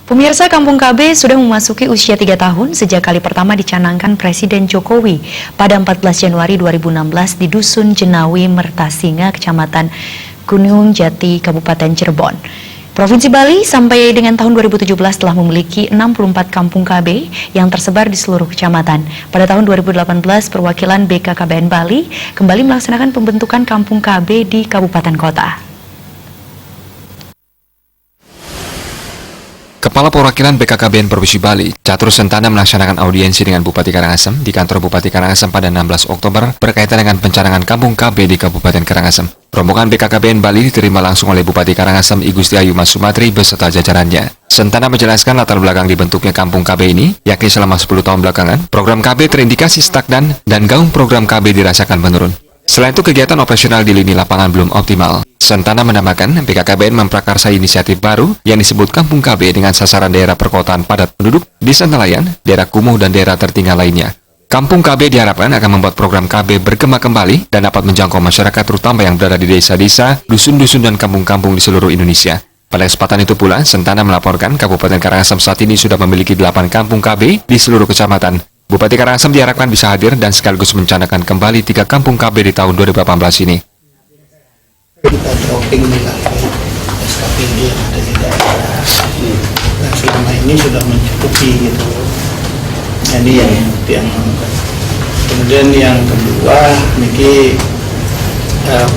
Pemirsa, Kampung KB sudah memasuki usia 3 tahun sejak kali pertama dicanangkan Presiden Jokowi pada 14 Januari 2016 di Dusun Jenawi, Mertasinga, Kecamatan Gunung Jati, Kabupaten Cirebon. Provinsi Bali sampai dengan tahun 2017 telah memiliki 64 kampung KB yang tersebar di seluruh kecamatan. Pada tahun 2018, perwakilan BKKBN Bali kembali melaksanakan pembentukan kampung KB di kabupaten kota. Kepala Perwakilan BKKBN Provinsi Bali, Catur Sentana melaksanakan audiensi dengan Bupati Karangasem di kantor Bupati Karangasem pada 16 Oktober berkaitan dengan pencanangan Kampung KB di Kabupaten Karangasem. Rombongan BKKBN Bali diterima langsung oleh Bupati Karangasem I Gusti Ayu Mas Sumatri beserta jajarannya. Sentana menjelaskan latar belakang dibentuknya Kampung KB ini, yakni selama 10 tahun belakangan, program KB terindikasi stagnan dan gaung program KB dirasakan menurun. Selain itu, kegiatan operasional di lini lapangan belum optimal. Sentana menambahkan, BKKBN memprakarsai inisiatif baru yang disebut Kampung KB dengan sasaran daerah perkotaan padat penduduk, desa nelayan, daerah kumuh, dan daerah tertinggal lainnya. Kampung KB diharapkan akan membuat program KB bergema kembali dan dapat menjangkau masyarakat terutama yang berada di desa-desa, dusun-dusun, dan kampung-kampung di seluruh Indonesia. Pada kesempatan itu pula, Sentana melaporkan Kabupaten Karangasem saat ini sudah memiliki 8 kampung KB di seluruh kecamatan. Bupati Karangasem diharapkan bisa hadir dan sekaligus mencanangkan kembali 3 kampung KB di tahun 2018 ini. Kita dropping nilai SKPD yang ada di daerah. Nah, selama ini sudah mencukupi gitu. Jadi yang kemudian yang kedua, ini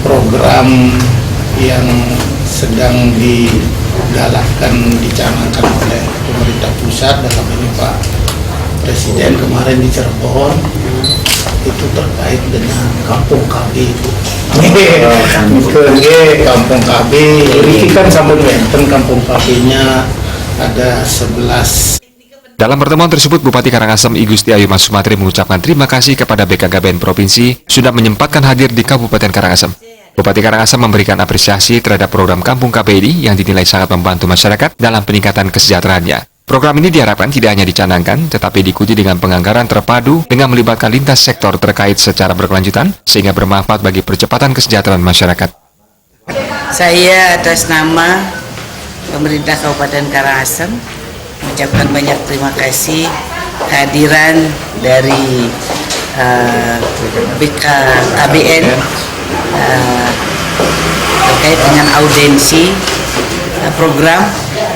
program yang sedang digalakkan, dicanangkan oleh pemerintah pusat, dalam ini Pak Presiden kemarin di Cirebon, itu terkait dengan Kampung KB itu. Kampung KB, ini kan sambung benten Kampung KB-nya ada 11. Dalam pertemuan tersebut, Bupati Karangasem I Gusti Ayu Mas Sumatri mengucapkan terima kasih kepada BKKBN Provinsi sudah menyempatkan hadir di Kabupaten Karangasem. Bupati Karangasem memberikan apresiasi terhadap program Kampung KB ini yang dinilai sangat membantu masyarakat dalam peningkatan kesejahteraannya. Program ini diharapkan tidak hanya dicanangkan, tetapi diikuti dengan penganggaran terpadu dengan melibatkan lintas sektor terkait secara berkelanjutan, sehingga bermanfaat bagi percepatan kesejahteraan masyarakat. Saya atas nama pemerintah Kabupaten Karangasem mengucapkan banyak terima kasih kehadiran dari BKKBN terkait dengan audiensi program.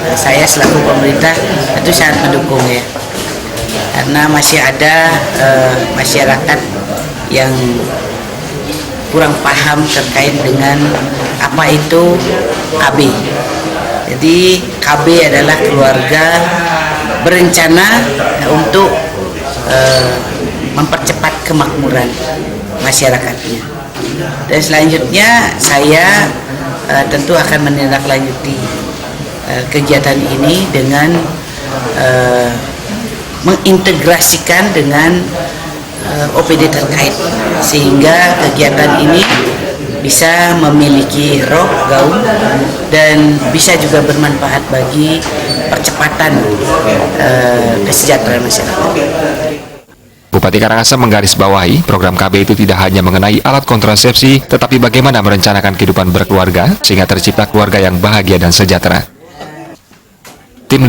Saya selaku pemerintah itu sangat mendukung ya, karena masih ada masyarakat yang kurang paham terkait dengan apa itu KB. Jadi KB adalah keluarga berencana untuk mempercepat kemakmuran masyarakatnya. Dan selanjutnya saya tentu akan menindaklanjuti kegiatan ini dengan mengintegrasikan dengan OPD terkait, sehingga kegiatan ini bisa memiliki roh gaung dan bisa juga bermanfaat bagi percepatan kesejahteraan masyarakat. Bupati Karangasem menggarisbawahi program KB itu tidak hanya mengenai alat kontrasepsi, tetapi bagaimana merencanakan kehidupan berkeluarga sehingga tercipta keluarga yang bahagia dan sejahtera. Tim